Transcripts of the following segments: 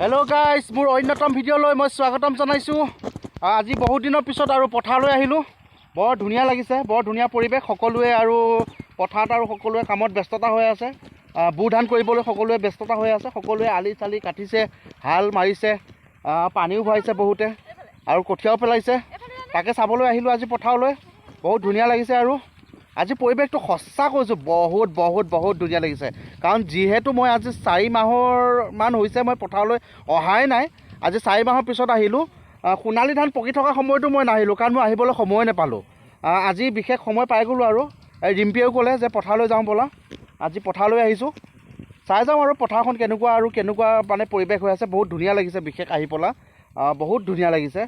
Hello' guys, মোৰ অন্যতম ভিডিঅ'লৈ মই স্বাগতম জনাইছোঁ। আজি বহুত দিনৰ পিছত আৰু পথাৰলৈ আহিলোঁ। বৰ ধুনীয়া লাগিছে, বৰ ধুনীয়া পৰিৱেশ। সকলোৱে আৰু পথাৰত আৰু সকলোৱে কামত ব্যস্ততা হৈ আছে। বু ধান কৰিবলৈ সকলোৱে ব্যস্ততা হৈ আছে। সকলোৱে আলি চালি কাটিছে, হাল মাৰিছে, পানীও ভৰাইছে বহুতে আৰু কঠীয়াও পেলাইছে। তাকে চাবলৈ আহিলোঁ আজি পথাৰলৈ। বহুত ধুনীয়া লাগিছে আৰু আজি পৰিৱেশটো সঁচা কৈছোঁ, বহুত বহুত বহুত ধুনীয়া লাগিছে। কাৰণ যিহেতু মই আজি 4 মাহমান হৈছে মই পথাৰলৈ অহাই নাই। আজি 4 মাহৰ পিছত আহিলোঁ। সোণালী ধান পকি থকা সময়তো মই নাহিলোঁ, কাৰণ মই আহিবলৈ সময় নাপালোঁ। আজি বিশেষ সময় পাই গ'লোঁ আৰু ৰিম্পীয়েও ক'লে যে পথাৰলৈ যাওঁ ব'লা। আজি পথাৰলৈ আহিছোঁ, চাই যাওঁ আৰু পথাৰখন কেনেকুৱা মানে পৰিৱেশ হৈ আছে। বহুত ধুনীয়া লাগিছে, বিশেষ আহি পেলাই বহুত ধুনীয়া লাগিছে।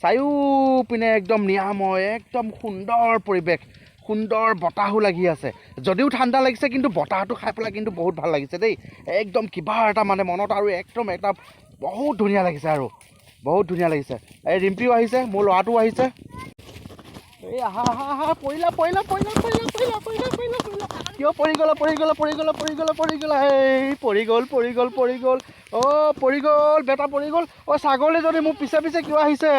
চাৰিওপিনে একদম নিৰাময়, একদম সুন্দৰ পৰিৱেশ, সুন্দৰ বতাহো লাগি আছে। যদিও ঠাণ্ডা লাগিছে কিন্তু বতাহটো খাই পেলাই কিন্তু বহুত ভাল লাগিছে দেই। একদম কিবা এটা মানে মনত আৰু একদম এটা বহুত ধুনীয়া লাগিছে আৰু বহুত ধুনীয়া লাগিছে। এই ৰিম্পীও আহিছে, মোৰ ল'ৰাটোও আহিছে। এই আহা আহা আহা, পৰিলা কিয় পৰি গ'ল এই পৰি গ'ল অ' পৰি গ'ল, বেটা পৰি গ'ল। অ' ছাগলীজনী মোৰ পিছে পিছে কিয় আহিছে?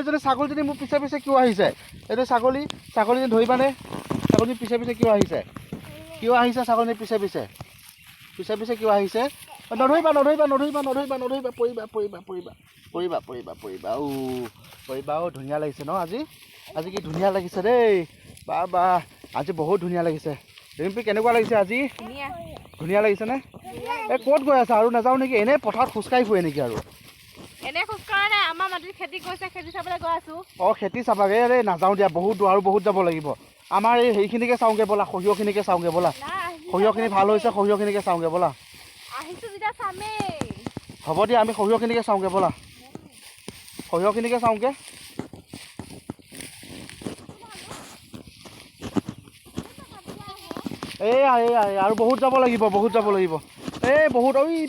যদি ছাগলীজনী মোৰ পিছে পিছে কিয় আহিছে? এইটো ছাগলীজনী ধৰিবানে? ছাগলী পিছে পিছে কিয় আহিছে ছাগলী পিছে পিছে কিয় আহিছে? নধৰিবা, পৰিবা। ধুনীয়া লাগিছে ন আজি কি ধুনীয়া লাগিছে দেই। বা আজি বহুত ধুনীয়া লাগিছে। ৰিম্পী কেনেকুৱা লাগিছে আজি? ধুনীয়া লাগিছেনে? এই ক'ত গৈ আছা? আৰু নাযাওঁ নেকি? এনেই পথাৰত খোজকাঢ়ি ফুৰে নেকি? আৰু আমাৰ মাটিত খেতি কৰিছে, খেতি চাবলৈ গৈ আছোঁ। অঁ, খেতি চাবাগে? এই নাযাওঁ দিয়া, বহুত যাব লাগিব। আমাৰ এই হেৰিখিনিকে চাওঁগে ব'লা, সৰিয়হখিনিকে চাওঁগে ব'লা। সৰিয়হখিনি ভাল হৈছে, সৰিয়হখিনিকে চাওঁগে ব'লা। আহিছোঁ যেতিয়া চামেই। হ'ব দিয়া, আমি সৰিয়হখিনিকে চাওঁগে ব'লা। সৰিয়হখিনিকে চাওঁগে। এয়া আৰু বহুত যাব লাগিব। এই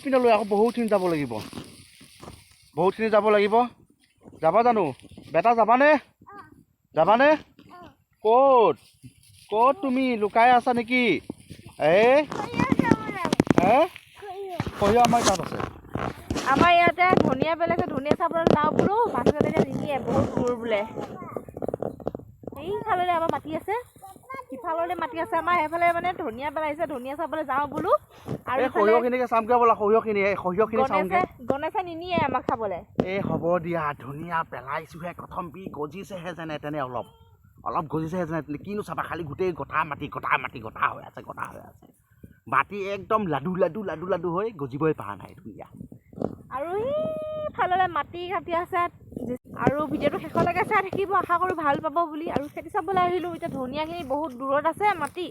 পিনলৈ আকৌ বহুতখিনি যাব লাগিব। যাবা জানো? বেটা যাবানে? ক'ত তুমি লুকাই আছা নেকি? সৰিয়হ আমাৰ তাত আছে। আমাৰ ইয়াতে ধনিয়া পেলাইছে, ধনিয়া চাবলৈ যাওঁ বোলো। মানুহজনে নিনিয়ে, বহুত দূৰ বোলে। এইফালে আমাৰ মাটি আছে, সিফাললৈ মাটি আছে আমাৰ। সেইফালে মানে ধনিয়া পেলাইছে, ধনিয়া চাবলৈ যাওঁ বোলো। আৰু সৰিয়হখিনিকে চামগে ব'লা। সৰিয়হখিনি চাওঁগে। গণেশে নিনিয়ে আমাক চাবলৈ। এই হ'ব দিয়া, ধনিয়া পেলাইছোহে, প্ৰথম গজিছেহে যেনে তেনে, অলপ গজিছেহে যেনে তেনে। কিনো চাবা, খালি গোটেই গটা মাটি হৈ আছে। মাটি একদম লাডু হৈ গজিবই পৰা নাই ধুনীয়া। আৰু সেইফাললৈ মাটি কাটি আছে। আৰু ভিডিঅ'টো শেষলৈকে চাই থাকিব, আশা কৰোঁ ভাল পাব বুলি। আৰু খেতি চাবলৈ আহিলোঁ। এতিয়া ধনিয়াখিনি বহুত দূৰত আছে মাটি,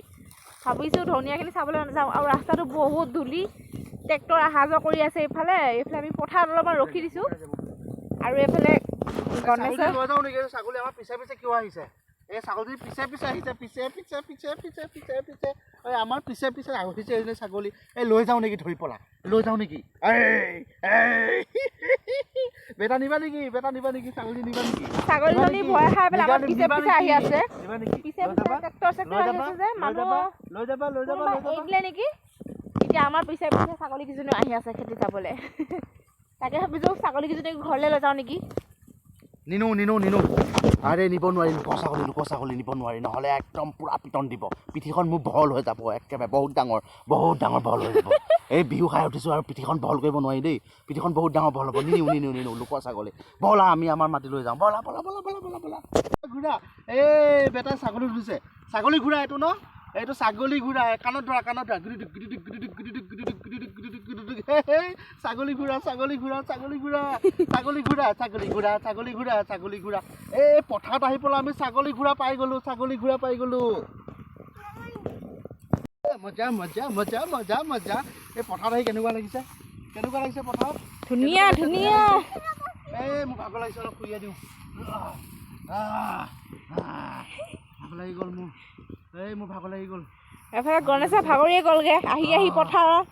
ভাবিছোঁ ধনিয়াখিনি চাবলৈ নাযাওঁ। আৰু ৰাস্তাটো বহুত ধূলি, ট্ৰেক্টৰ অহা যোৱা কৰি আছে। এইফালে আমি পথাৰত অলপমান ৰখি দিছোঁ। আৰু এইফালে গণেশে লৈ যাওঁ নেকি? ছাগলী আমাৰ পিছে কিয় আহিছে? এই ছাগলী পিছে আহিছে, পিছে আমাৰ পিছে আহিছে ছাগলী। এই লৈ যাওঁ নেকি? ধৰি পেলা লৈ যাওঁ নেকি? বেটা নিবা নেকি? ছাগলী নিবা নেকি? ছাগলীজনী ভয় খাই পেলাই আমাৰ পিছে আহি আছে। লৈ যাবা দিলে নেকি? এতিয়া আমাৰ পিছে ছাগলীকেইজনী আহি আছে খেতি চাবলৈ। তাকে ভাবিছোঁ ছাগলীকেইজনী ঘৰলৈ লৈ যাওঁ নেকি? নিনো। আৰে নিব নোৱাৰি, লোকৰ ছাগলী নিব নোৱাৰি, নহ'লে একদম পূৰা পিটন দিব। পিঠিখন মোৰ বহল হৈ যাব, একেবাৰে বহুত ডাঙৰ বহল হৈ যাব। এই বিহু খাই উঠিছোঁ আৰু পিঠিখন বহল কৰিব নোৱাৰি দেই। পিঠিখন বহুত ডাঙৰ বহল হ'ব। নিনো লোকৰ ছাগলী। ব'লা, আমি আমাৰ মাটি লৈ যাওঁ। ব'লা। ঘূৰা। এই বেটাই ছাগলী উঠিছে। ছাগলী ঘূৰা এইটো ন? এইটো ছাগলী ঘূৰা। কাণত ধৰা। ছাগলী ঘূৰা। এই পথাৰত আহি পেলাই আমি ছাগলী ঘূৰা পাই গ'লো। মজা। এই পথাৰত আহি কেনেকুৱা লাগিছে পথাৰত? ধুনীয়া। এই মোক ভাগৰ লাগিছে, অলপ শুই দিওঁ। ভাগৰ লাগি গ'ল। এফালে গণেশে ভাগৰিয়ে গ'লগে আহি পথাৰত।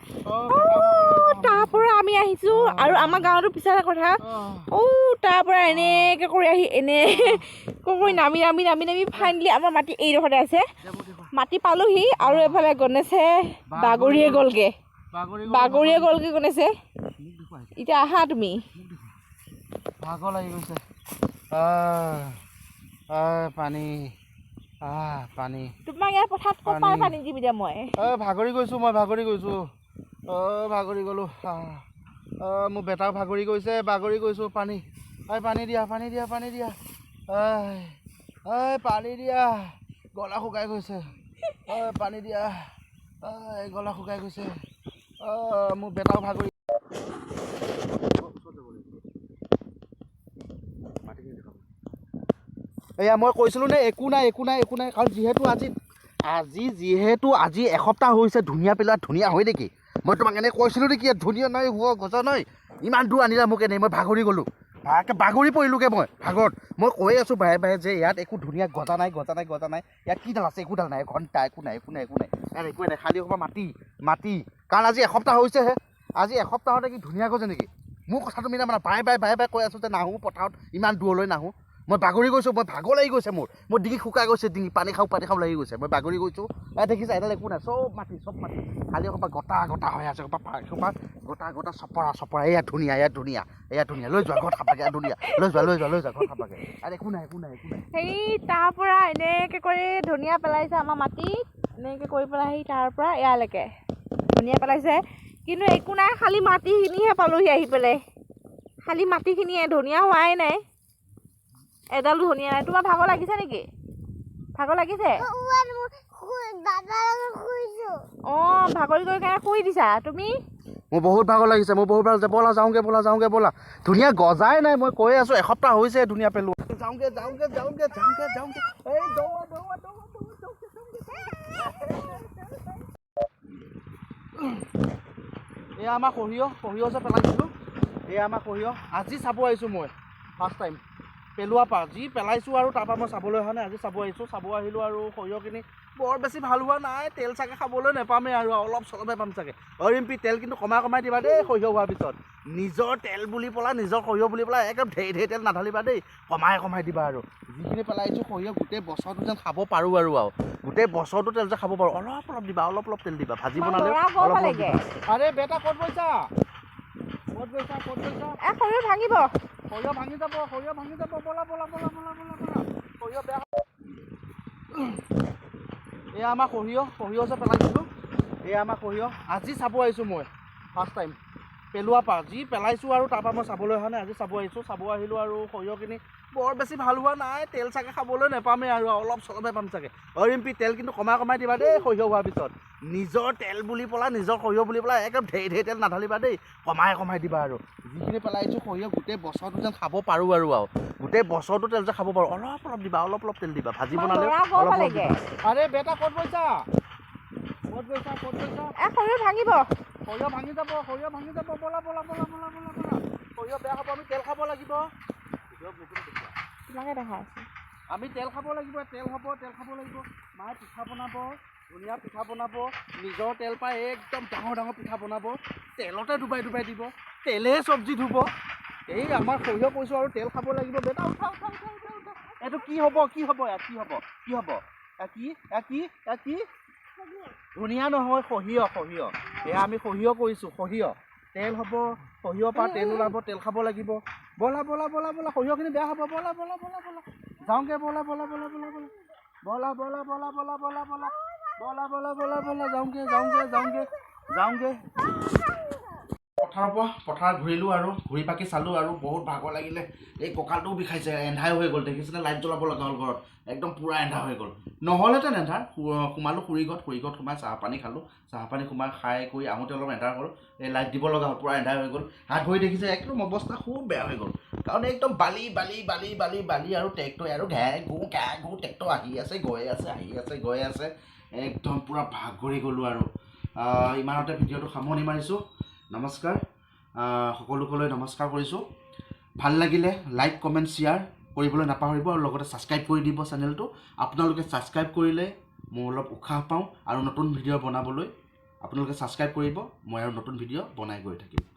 তাৰ পৰা আমি আহিছোঁ। আৰু আমাৰ গাঁৱতো পিছাৰ কথা, তাৰ পৰা এনেকৈ কৰি নামি ফাইনেলি আমাৰ মাটি এইডোখৰতে আছে। মাটি পালোহি। আৰু এফালে গণেশে বাগৰিয়ে গ'লগে গণেশে। এতিয়া আহা তুমি ভাগৰ লাগি গৈছে পানী পানী তোমাক ইয়াৰ পথাৰত ক'ৰ পৰা পানী দিম এতিয়া মই ভাগৰি গৈছোঁ মই ভাগৰি গৈছোঁ ভাগৰি গ'লোঁ মোৰ বেটাও ভাগৰি গৈছোঁ পানী পানী দিয়া পানী দিয়া পানী দিয়া পানী দিয়া গলা শুকাই গৈছে পানী দিয়া গলা শুকাই গৈছে মোৰ বেটাও ভাগৰি এয়া মই কৈছিলোঁ নে একো নাই কাৰণ যিহেতু আজি এসপ্তাহ হৈছে ধুনীয়া পেলোৱা ধুনীয়া হয় নেকি মই তোমাক এনেই কৈছিলোঁ নেকি ধুনীয়া নাই হোৱা গজা নাই ইমান দূৰ আনিলা মোক এনেই মই ভাগৰি গ'লোঁ বাগৰি পৰিলোঁগৈ মই ভাগৰত মই কৈ আছোঁ বাৰে যে ইয়াত একো ধুনীয়া গজা নাই ইয়াত কিডাল আছে একোডাল নাই ঘণ্টা একো নাই ইয়াত একোৱে নাই খালী অকণমান মাটি কাৰণ আজি এসপ্তাহ হৈছেহে আজি এসপ্তাহতে কি ধুনীয়া গজে নেকি মোৰ কথাটো মিলা মানে বাৰে কৈ আছোঁ যে নাহোঁ পথাৰত ইমান দূৰলৈ নাহোঁ মই বাগৰি গৈছোঁ মই ভাগৰ লাগি গৈছে মোৰ ডিঙি শুকাই গৈছে ডিঙি পানী খাওঁ লাগি গৈছে মই বাগৰি গৈছোঁ দেখিছা এডাল একো নাই চব মাটি খালী অকণমান গটা হৈ আছে গটা চপৰা ইয়াত ধুনীয়া লৈ যোৱা ঘৰত খাবাগে ধুনীয়া লৈ যোৱা ঘৰত খাবাগে আৰু একো নাই সেই তাৰ পৰা এনেকৈ কৰি ধুনীয়া পেলাইছে আমাৰ মাটিত এনেকৈ কৰি পেলাই সেই তাৰ পৰা এয়ালৈকে ধুনীয়া পেলাইছে কিন্তু একো নাই খালী মাটিখিনিহে পালোহি আহি পেলাই খালী মাটিখিনিয়ে ধুনীয়া হোৱাই নাই এডালো ধুনীয়া নাই তোমাৰ ভাগৰ লাগিছে নেকি ভাগৰ লাগিছে ভাগৰি গৈ কাৰণে শুই দিছা তুমি মোৰ বহুত ভাগৰ লাগিছে ব'লা যাওঁগে ব'লা ধুনীয়া গজাই নাই মই কৈ আছোঁ এসপ্তাহ হৈছে ধুনীয়া পেলোৱা যাওঁগে এয়া আমাৰ সৰিয়হ যে পেলাইছিলোঁ এয়া আমাৰ সৰিয়হ আজি চাব আহিছোঁ মই ফাৰ্ষ্ট টাইম পেলোৱা পা যি পেলাইছোঁ আৰু তাৰপৰা মই চাবলৈ অহা নাই আজি চাব আহিলোঁ আৰু সৰিয়হখিনি বৰ বেছি ভাল হোৱা নাই তেল চাগে খাবলৈ নাপামেই আৰু অলপ চলপহে পাম চাগে ৰিম্পি তেল কিন্তু কমাই দিবা দেই সৰিয়হ হোৱাৰ পিছত নিজৰ তেল বুলি পেলাই নিজৰ সৰিয়হ বুলি পেলাই একদম ঢেৰ তেল নাঢালিবা দেই কমাই দিবা আৰু যিখিনি পেলাইছোঁ সৰিয়হ গোটেই বছৰটো যেন খাব পাৰোঁ আৰু গোটেই বছৰটো তেল যে খাব পাৰোঁ অলপ দিবা অলপ তেল দিবা ভাজি বনালে অলপ দিবা আৰে বেটা ক'ত গৈছা সৰিয়হ ভাঙিব সৰিয়হ ভাঙি যাব ব'লা সৰিয়হ বেয়া এয়া আমাৰ সৰিয়হ যে পেলাইছিলোঁ এয়া আমাৰ সৰিয়হ আজি চাব আহিছোঁ মই ফাৰ্ষ্ট টাইম পেলোৱা পা যি পেলাইছোঁ আৰু তাৰপৰা মই চাবলৈ অহা নাই আজি চাব আহিলোঁ আৰু সৰিয়হখিনি বৰ বেছি ভাল হোৱা নাই তেল চাগে খাবলৈ নাপামেই আৰু অলপ চলপহে পাম চাগে ৰিম্পি তেল কিন্তু কমাই দিবা দেই সৰিয়হ হোৱাৰ পিছত নিজৰ তেল বুলি পেলাই নিজৰ সৰিয়হ বুলি পেলাই একদম ঢেৰ তেল নাঢালিবা দেই কমাই দিবা আৰু যিখিনি পেলাইছোঁ সৰিয়হ গোটেই বছৰটো যেন খাব পাৰোঁ আৰু গোটেই বছৰটো তেল যে খাব পাৰোঁ অলপ দিবা অলপ তেল দিবা ভাজি বনালে অলপ দিবা আৰে বেটা ক'ত গৈছা সৰিয়হ ভাঙিব সৰিয়হ ভাঙি যাব ব'লা সৰিয়হ বেয়া হ'ব আমি তেল খাব লাগিব তোমাকে দেখা আছে আমি তেল খাব লাগিব মায়ে পিঠা বনাব ধুনীয়া পিঠা বনাব নিজৰ তেল পাই একদম ডাঙৰ পিঠা বনাব তেলতে ডুবাই দিব তেলেহে চব্জি ধুব এই আমাৰ সৰিয়হ কৈছোঁ আৰু তেল খাব লাগিব বেটা উঠা এইটো কি হ'ব কি ধুনীয়া নহয় সৰিয়হ এয়া আমি সৰিয়হ কৰিছোঁ তেল হ'ব সৰিয়হৰ পৰা তেল ওলাব তেল খাব লাগিব ব'লা সৰিয়হখিনি বেয়া হ'ব ব'লা যাওঁগে ব'লা যাওঁগে পথাৰত ঘূৰিলোঁ আৰু ঘূৰি পাকি চালোঁ আৰু বহুত ভাগৰ লাগিলে এই কঁকালটোও বিষাইছে এন্ধাই হৈ গ'ল দেখিছেনে লাইট জ্বলাব লগা হ'ল ঘৰত একদম পূৰা এন্ধা হৈ গ'ল নহ'লেতেন এন্ধাৰ সোমালোঁ খুৰী ঘৰত সোমাই চাহপানী খালোঁ সোমাই খাই কৰি আহোঁতে অলপ এন্ধাৰ হ'ল এই লাইট দিব লগা হ'ল পূৰা এন্ধাৰ হৈ গ'ল হাত ভৰি দেখিছে একদম অৱস্থা খুব বেয়া হৈ গ'ল কাৰণ একদম বালি আৰু ট্ৰেক্টৰ আৰু ঘে ঘূ ট্ৰেক্টৰ আহি আছে গৈ আছে একদম পূৰা ভাগৰি গ'লোঁ আৰু ইমানতে ভিডিঅ'টো সামৰণি মাৰিছোঁ নমস্কাৰ সকলোকলৈ নমস্কাৰ কৰিছোঁ ভাল লাগিলে লাইক কমেণ্ট শ্বেয়াৰ কৰিবলৈ নাপাহৰিব আৰু লগতে ছাবস্ক্ৰাইব কৰি দিব চেনেলটো আপোনালোকে ছাবস্ক্ৰাইব কৰিলে মই অলপ উৎসাহ পাওঁ আৰু নতুন ভিডিঅ' বনাবলৈ আপোনালোকে ছাবস্ক্ৰাইব কৰিব মই আৰু নতুন ভিডিঅ' বনাই গৈ থাকিম